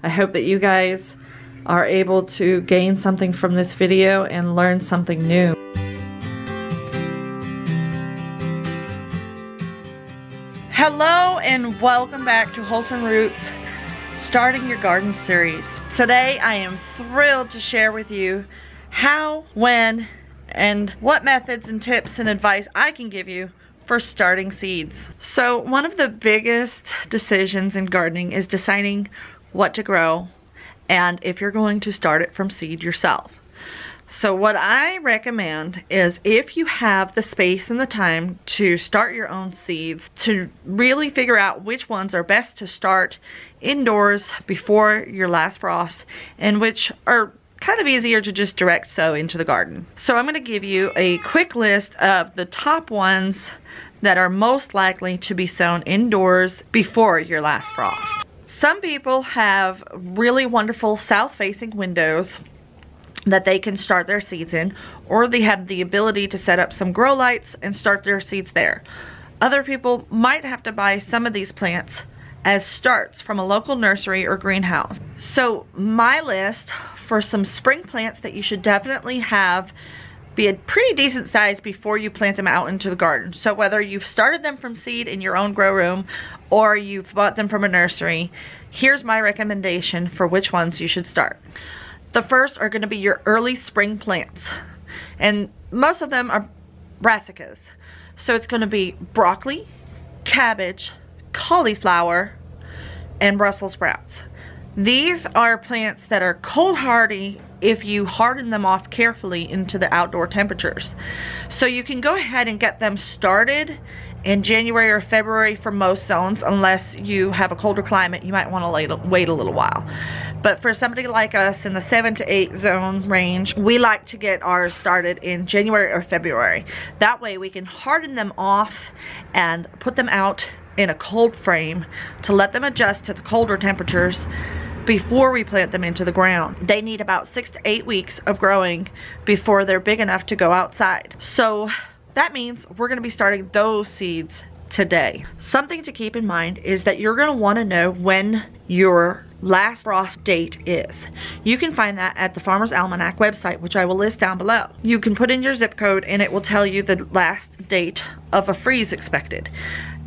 I hope that you guys are able to gain something from this video and learn something new. Hello and welcome back to Wholesome Roots, starting your garden series. Today I am thrilled to share with you how, when, and what methods and tips and advice I can give you for starting seeds. So one of the biggest decisions in gardening is deciding what to grow and if you're going to start it from seed yourself. So what I recommend is, if you have the space and the time to start your own seeds, to really figure out which ones are best to start indoors before your last frost and which are kind of easier to just direct sow into the garden. So I'm going to give you a quick list of the top ones that are most likely to be sown indoors before your last frost. Some people have really wonderful south-facing windows that they can start their seeds in, or they have the ability to set up some grow lights and start their seeds there. Other people might have to buy some of these plants as starts from a local nursery or greenhouse. So my list for some spring plants that you should definitely have be a pretty decent size before you plant them out into the garden. So whether you've started them from seed in your own grow room or you've bought them from a nursery, here's my recommendation for which ones you should start. The first are going to be your early spring plants, and most of them are brassicas. So it's going to be broccoli, cabbage, cauliflower, and Brussels sprouts. These are plants that are cold hardy if you harden them off carefully into the outdoor temperatures. So you can go ahead and get them started in January or February for most zones. Unless you have a colder climate, you might want to wait a little while. But for somebody like us in the 7 to 8 zone range, we like to get ours started in January or February. That way we can harden them off and put them out in a cold frame to let them adjust to the colder temperatures before we plant them into the ground. They need about 6 to 8 weeks of growing before they're big enough to go outside. So that means we're going to be starting those seeds today. Something to keep in mind is that you're going to want to know when your last frost date is. You can find that at the Farmer's Almanac website, which I will list down below. You can put in your zip code and it will tell you the last date of a freeze expected.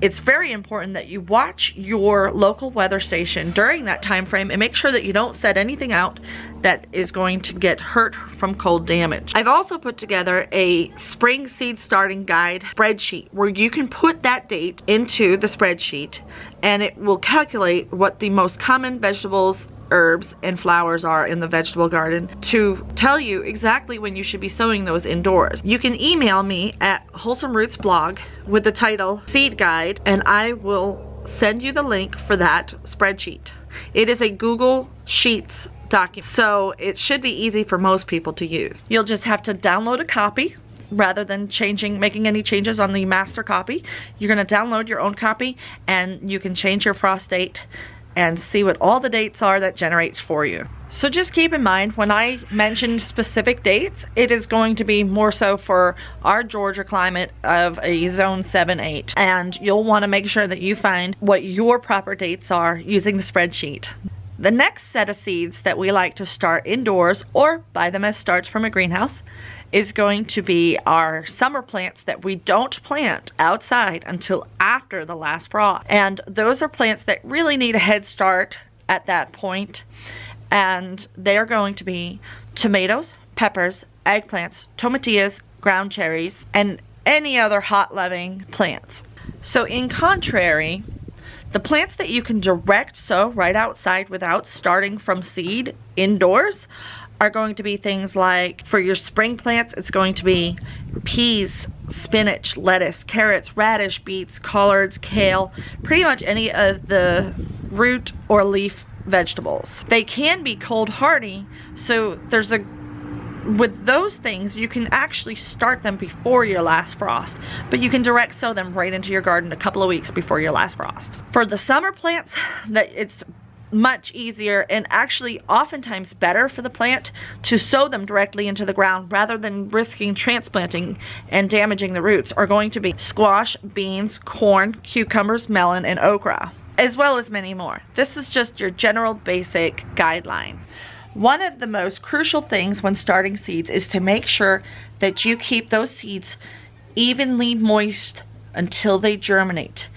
It's very important that you watch your local weather station during that time frame and make sure that you don't set anything out that is going to get hurt from cold damage. I've also put together a spring seed starting guide spreadsheet where you can put that date into the spreadsheet and it will calculate what the most common vegetables, herbs, and flowers are in the vegetable garden to tell you exactly when you should be sowing those indoors. You can email me at Wholesome Roots blog with the title Seed Guide and I will send you the link for that spreadsheet. It is a Google Sheets document, so it should be easy for most people to use. You'll just have to download a copy rather than making any changes on the master copy. You're going to download your own copy and you can change your frost date and see what all the dates are that generates for you. So just keep in mind, when I mention specific dates, it is going to be more so for our Georgia climate of a zone 7-8. And you'll want to make sure that you find what your proper dates are using the spreadsheet. The next set of seeds that we like to start indoors or buy them as starts from a greenhouse is going to be our summer plants that we don't plant outside until after the last frost. And those are plants that really need a head start at that point. And they are going to be tomatoes, peppers, eggplants, tomatillas, ground cherries, and any other hot-loving plants. So in contrary, the plants that you can direct sow right outside without starting from seed indoors are going to be things like, for your spring plants, it's going to be peas, spinach, lettuce, carrots, radish, beets, collards, kale, pretty much any of the root or leaf vegetables. They can be cold hardy, so with those things you can actually start them before your last frost, but you can direct sow them right into your garden a couple of weeks before your last frost. For the summer plants, it's much easier and actually oftentimes better for the plant to sow them directly into the ground rather than risking transplanting and damaging the roots, are going to be squash, beans, corn, cucumbers, melon, and okra. as well as many more. This is just your general basic guideline. One of the most crucial things when starting seeds is to make sure that you keep those seeds evenly moist until they germinate.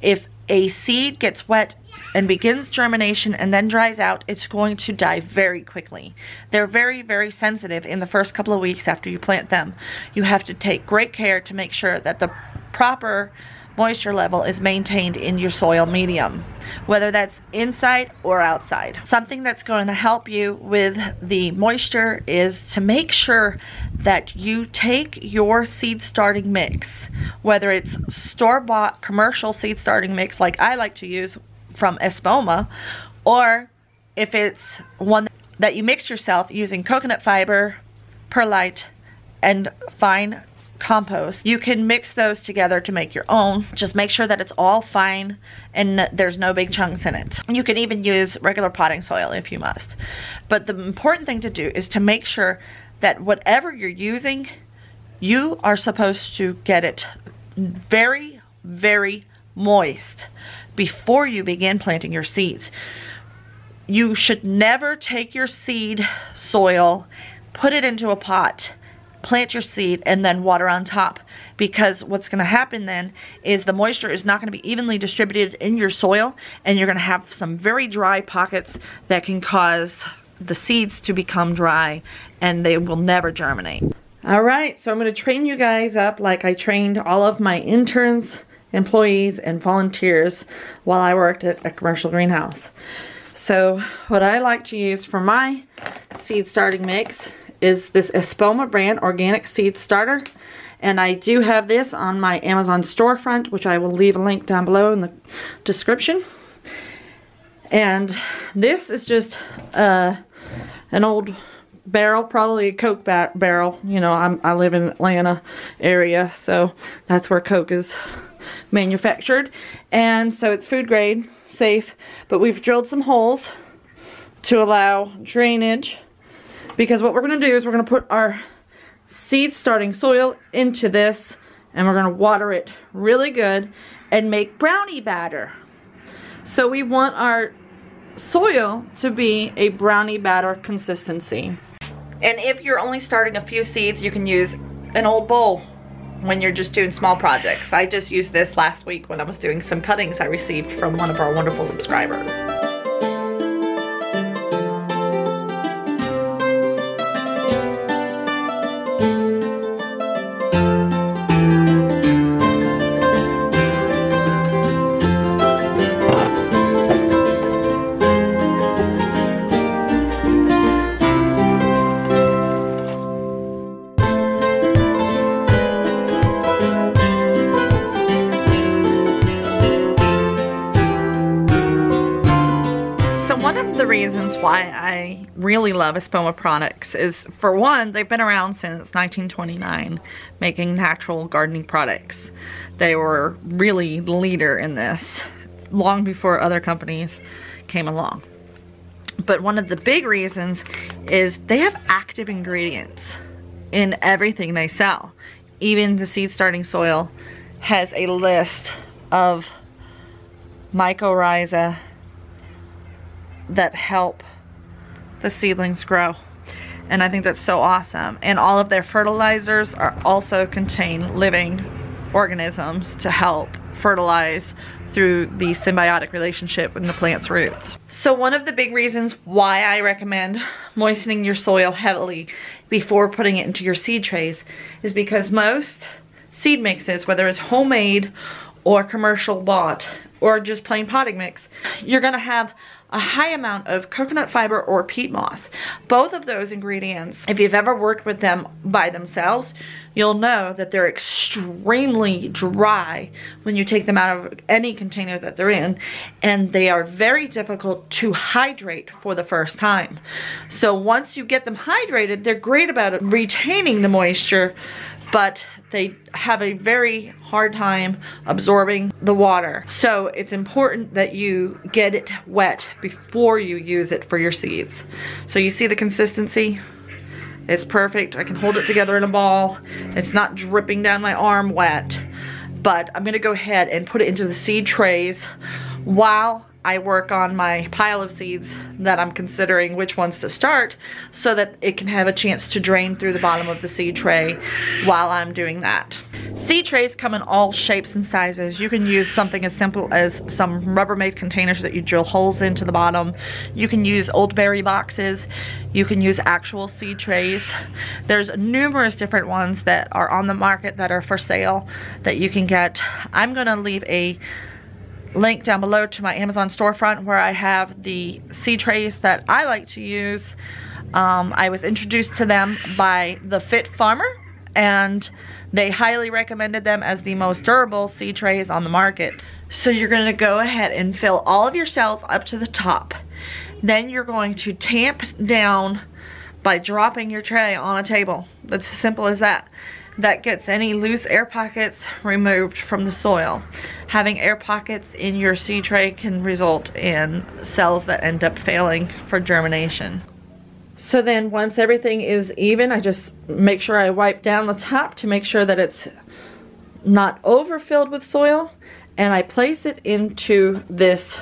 If a seed gets wet and begins germination and then dries out, it's going to die very quickly. They're very, very sensitive in the first couple of weeks after you plant them. You have to take great care to make sure that the proper moisture level is maintained in your soil medium, whether that's inside or outside. Something that's going to help you with the moisture is to make sure that you take your seed starting mix, whether it's store-bought commercial seed starting mix like I like to use from Espoma, or if it's one that you mix yourself using coconut fiber, perlite, and fine compost. You can mix those together to make your own. Just make sure that it's all fine and there's no big chunks in it. You can even use regular potting soil if you must. But the important thing to do is to make sure that whatever you're using, you are supposed to get it very, very moist before you begin planting your seeds. You should never take your seed soil, put it into a pot, plant your seed, and then water on top, because what's going to happen then is the moisture is not going to be evenly distributed in your soil, and you're going to have some very dry pockets that can cause the seeds to become dry and they will never germinate. All right, so I'm going to train you guys up like I trained all of my interns, employees, and volunteers while I worked at a commercial greenhouse. So what I like to use for my seed starting mix is this Espoma brand organic seed starter, and I do have this on my Amazon storefront, which I will leave a link down below in the description. And this is just an old barrel, probably a Coke barrel. You know, I live in Atlanta area, so that's where Coke is manufactured, and so it's food grade, safe, but we've drilled some holes to allow drainage, because what we're going to do is we're going to put our seed starting soil into this, and we're going to water it really good and make brownie batter. So we want our soil to be a brownie batter consistency. And if you're only starting a few seeds, you can use an old bowl when you're just doing small projects. I just used this last week when I was doing some cuttings I received from one of our wonderful subscribers. Reasons why I really love Espoma products is, for one, they've been around since 1929 making natural gardening products. They were really the leader in this long before other companies came along. But one of the big reasons is they have active ingredients in everything they sell. Even the seed starting soil has a list of mycorrhiza that help the seedlings grow, and I think that's so awesome. And all of their fertilizers also contain living organisms to help fertilize through the symbiotic relationship in the plant's roots. So one of the big reasons why I recommend moistening your soil heavily before putting it into your seed trays is because most seed mixes, whether it's homemade or commercial bought or just plain potting mix, you're gonna have a high amount of coconut fiber or peat moss. Both of those ingredients, if you've ever worked with them by themselves, you'll know that they're extremely dry when you take them out of any container that they're in, and they are very difficult to hydrate for the first time. So once you get them hydrated, they're great about retaining the moisture, but they have a very hard time absorbing the water. So it's important that you get it wet before you use it for your seeds. So you see the consistency? It's perfect. I can hold it together in a ball. It's not dripping down my arm wet. But I'm gonna go ahead and put it into the seed trays while I work on my pile of seeds that I'm considering which ones to start, so that it can have a chance to drain through the bottom of the seed tray while I'm doing that. Seed trays come in all shapes and sizes. You can use something as simple as some Rubbermaid containers that you drill holes into the bottom. You can use old berry boxes. You can use actual seed trays. There's numerous different ones that are on the market that are for sale that you can get. I'm gonna leave a link down below to my Amazon storefront where I have the seed trays that I like to use. I was introduced to them by the F.I.T farmer, and they highly recommended them as the most durable seed trays on the market. So you're going to go ahead and fill all of your cells up to the top. Then you're going to tamp down by dropping your tray on a table. It's as simple as that. That gets any loose air pockets removed from the soil. Having air pockets in your seed tray can result in cells that end up failing for germination. So then once everything is even, I just make sure I wipe down the top to make sure that it's not overfilled with soil, and I place it into this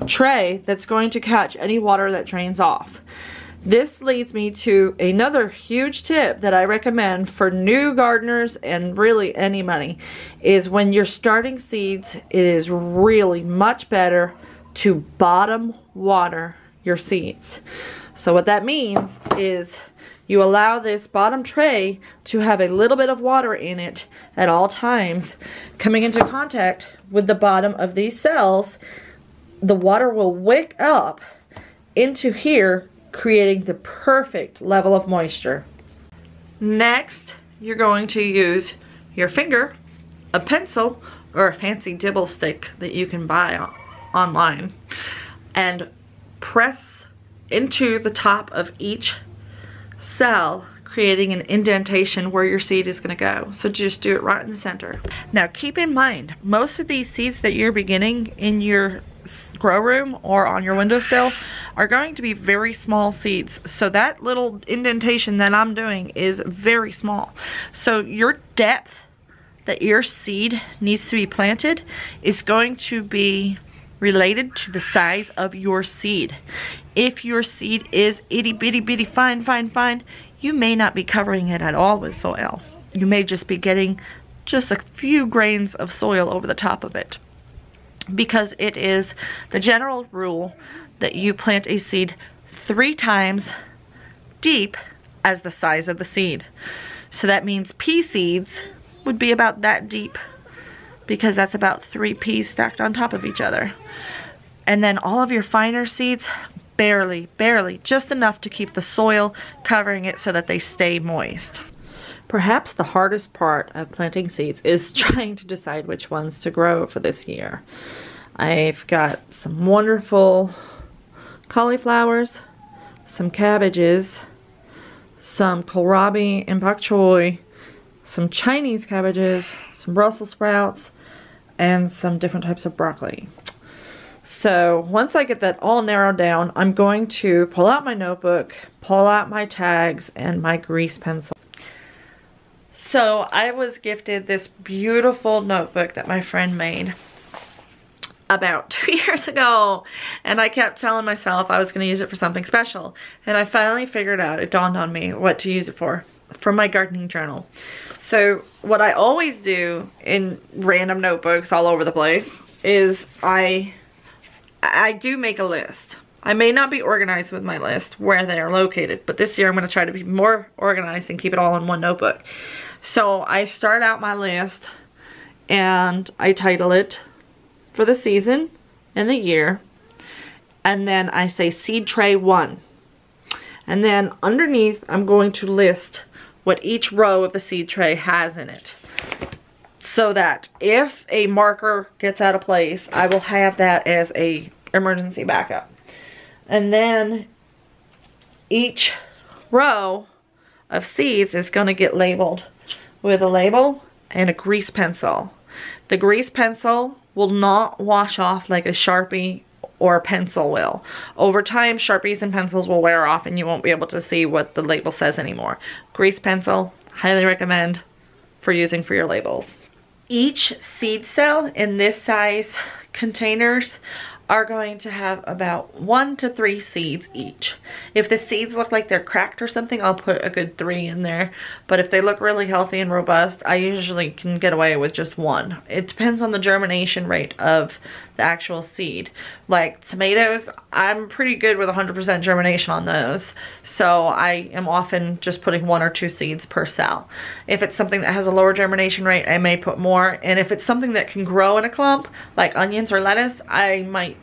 tray that's going to catch any water that drains off. This leads me to another huge tip that I recommend for new gardeners and really anybody, is when you're starting seeds, it is really much better to bottom water your seeds. So what that means is you allow this bottom tray to have a little bit of water in it at all times. Coming into contact with the bottom of these cells, the water will wick up into here, creating the perfect level of moisture. Next, you're going to use your finger, a pencil, or a fancy dibble stick that you can buy online, and press into the top of each cell, creating an indentation where your seed is going to go. So just do it right in the center. Now keep in mind, most of these seeds that you're beginning in your grow room or on your windowsill are going to be very small seeds. So that little indentation that I'm doing is very small. So your depth that your seed needs to be planted is going to be related to the size of your seed. If your seed is itty bitty bitty fine, you may not be covering it at all with soil. You may just be getting just a few grains of soil over the top of it, because it is the general rule that you plant a seed 3 times deep as the size of the seed. So that means pea seeds would be about that deep, because that's about 3 peas stacked on top of each other. And then all of your finer seeds, barely, just enough to keep the soil covering it so that they stay moist. Perhaps the hardest part of planting seeds is trying to decide which ones to grow for this year. I've got some wonderful cauliflowers, some cabbages, some kohlrabi and bok choy, some Chinese cabbages, some Brussels sprouts, and some different types of broccoli. So once I get that all narrowed down, I'm going to pull out my notebook, pull out my tags, and my grease pencil. So I was gifted this beautiful notebook that my friend made about 2 years ago, and I kept telling myself I was going to use it for something special, and I finally figured out, it dawned on me what to use it for my gardening journal. So what I always do in random notebooks all over the place is I do make a list. I may not be organized with my list where they are located, but this year I'm going to try to be more organized and keep it all in one notebook. So I start out my list and I title it for the season and the year, and then I say seed tray 1. And then underneath I'm going to list what each row of the seed tray has in it, so that if a marker gets out of place, I will have that as a emergency backup. And then each row of seeds is going to get labeled with a label and a grease pencil. The grease pencil will not wash off like a Sharpie or a pencil will. Over time, Sharpies and pencils will wear off and you won't be able to see what the label says anymore. Grease pencil, highly recommend for using for your labels. Each seed cell in this size containers are going to have about 1 to 3 seeds each. If the seeds look like they're cracked or something, I'll put a good 3 in there. But if they look really healthy and robust, I usually can get away with just 1. It depends on the germination rate of the actual seed. Like tomatoes, I'm pretty good with 100% germination on those. So I am often just putting 1 or 2 seeds per cell. If it's something that has a lower germination rate, I may put more. And if it's something that can grow in a clump, like onions or lettuce, I might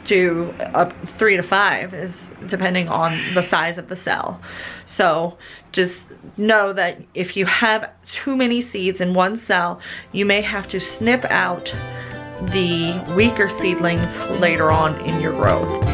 do up 3 to 5, is depending on the size of the cell. So just know that if you have too many seeds in one cell, you may have to snip out the weaker seedlings later on in your growth.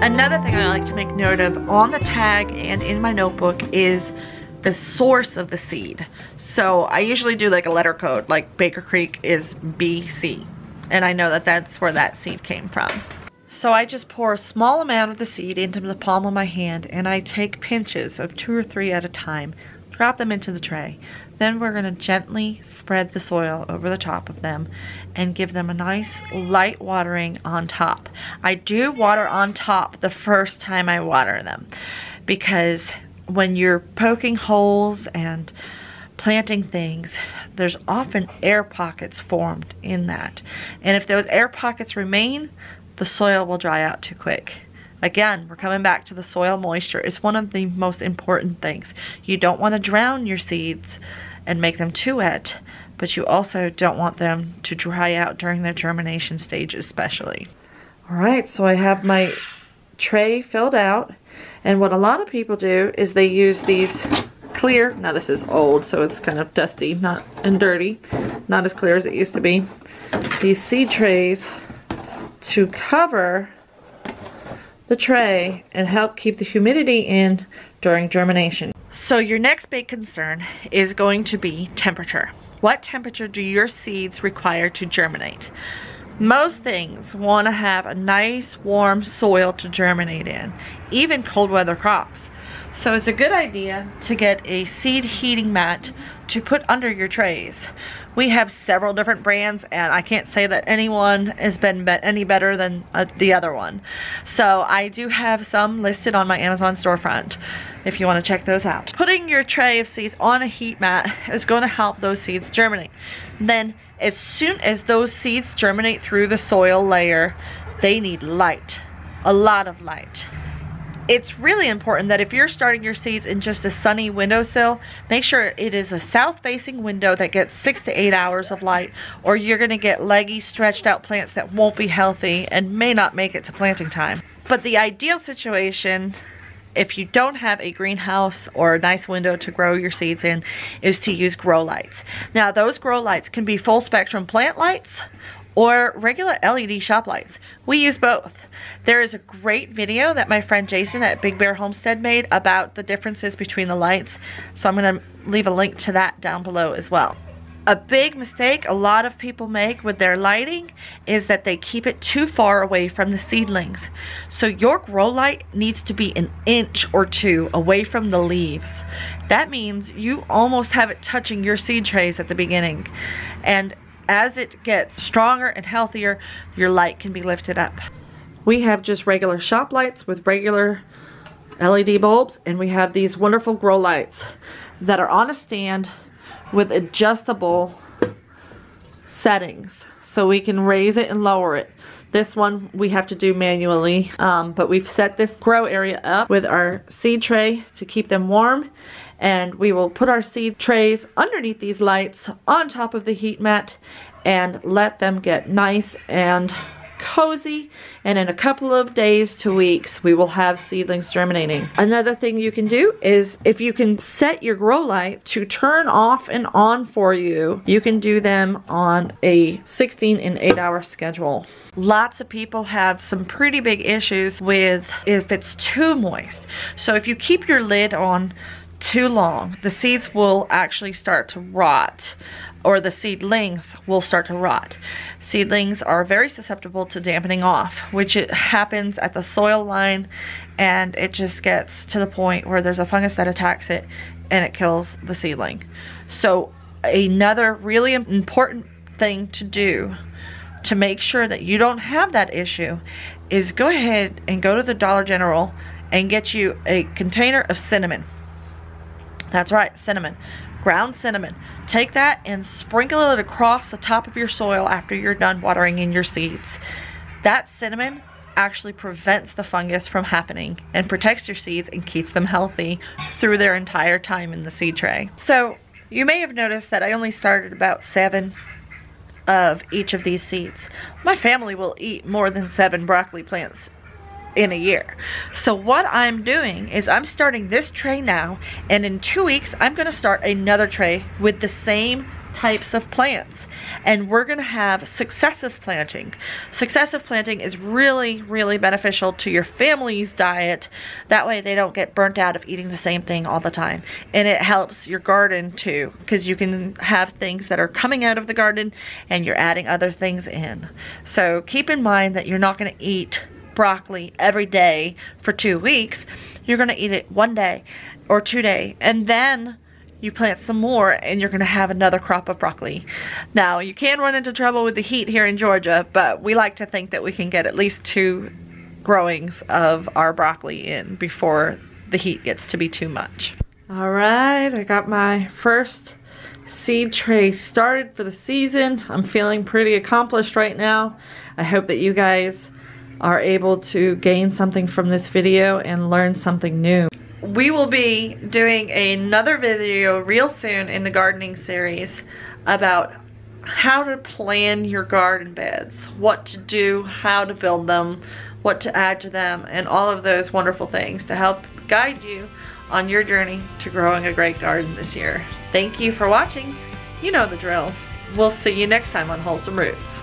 Another thing I like to make note of on the tag and in my notebook is the source of the seed. So I usually do like a letter code, like Baker Creek is BC, and I know that that's where that seed came from. So I just pour a small amount of the seed into the palm of my hand, and I take pinches of 2 or 3 at a time, drop them into the tray. Then we're going to gently spread the soil over the top of them and give them a nice light watering on top. I do water on top the first time I water them, because when you're poking holes and planting things, there's often air pockets formed in that. And if those air pockets remain, the soil will dry out too quick. Again, we're coming back to the soil moisture. It's one of the most important things. You don't want to drown your seeds and make them too wet, but you also don't want them to dry out during their germination stage especially. Alright, so I have my tray filled out, and what a lot of people do is they use these clear, now this is old so it's kind of dusty and dirty, not as clear as it used to be, these seed trays to cover the tray and help keep the humidity in during germination. So your next big concern is going to be temperature. What temperature do your seeds require to germinate? Most things want to have a nice warm soil to germinate in, even cold weather crops. So it's a good idea to get a seed heating mat to put under your trays. We have several different brands, and I can't say that anyone has been any better than the other one. So I do have some listed on my Amazon storefront if you want to check those out. Putting your tray of seeds on a heat mat is going to help those seeds germinate. Then as soon as those seeds germinate through the soil layer, they need light, a lot of light. It's really important that if you're starting your seeds in just a sunny windowsill, make sure it is a south-facing window that gets 6 to 8 hours of light, or you're going to get leggy, stretched out plants that won't be healthy and may not make it to planting time. But the ideal situation, if you don't have a greenhouse or a nice window to grow your seeds in, is to use grow lights. Now those grow lights can be full spectrum plant lights or regular LED shop lights. We use both. There is a great video that my friend Jason at Big Bear Homestead made about the differences between the lights, so I'm going to leave a link to that down below as well. A big mistake a lot of people make with their lighting is that they keep it too far away from the seedlings. So your grow light needs to be 1 inch or 2 away from the leaves. That means you almost have it touching your seed trays at the beginning. And as it gets stronger and healthier, your light can be lifted up. We have just regular shop lights with regular LED bulbs, and we have these wonderful grow lights that are on a stand with adjustable settings, so we can raise it and lower it. This one we have to do manually, but we've set this grow area up with our seed tray to keep them warm, and we will put our seed trays underneath these lights on top of the heat mat and let them get nice and cozy, and in a couple of days to weeks we will have seedlings germinating. Another thing you can do is if you can set your grow light to turn off and on for you, you can do them on a 16 and 8 hour schedule. Lots of people have some pretty big issues with if it's too moist. So if you keep your lid on too long, the seeds will actually start to rot, or the seedlings will start to rot. Seedlings are very susceptible to dampening off, which it happens at the soil line, and it just gets to the point where there's a fungus that attacks it and it kills the seedling. So another really important thing to do to make sure that you don't have that issue is go ahead and go to the Dollar General and get you a container of cinnamon. That's right, cinnamon. Ground cinnamon. Take that and sprinkle it across the top of your soil after you're done watering in your seeds. That cinnamon actually prevents the fungus from happening and protects your seeds and keeps them healthy through their entire time in the seed tray. So you may have noticed that I only started about 7 of each of these seeds. My family will eat more than 7 broccoli plants in a year. So what I'm doing is I'm starting this tray now, and in 2 weeks I'm going to start another tray with the same types of plants, and we're going to have successive planting. Successive planting is really beneficial to your family's diet. That way they don't get burnt out of eating the same thing all the time, and it helps your garden too, because you can have things that are coming out of the garden and you're adding other things in. So keep in mind that you're not going to eat broccoli every day for 2 weeks. You're going to eat it 1 day or 2 days, and then you plant some more and you're going to have another crop of broccoli. Now you can run into trouble with the heat here in Georgia, but we like to think that we can get at least 2 growings of our broccoli in before the heat gets to be too much. Alright, I got my first seed tray started for the season. I'm feeling pretty accomplished right now. I hope that you guys are able to gain something from this video and learn something new. We will be doing another video real soon in the gardening series about how to plan your garden beds, what to do, how to build them, what to add to them, and all of those wonderful things to help guide you on your journey to growing a great garden this year. Thank you for watching. You know the drill. We'll see you next time on Wholesome Roots.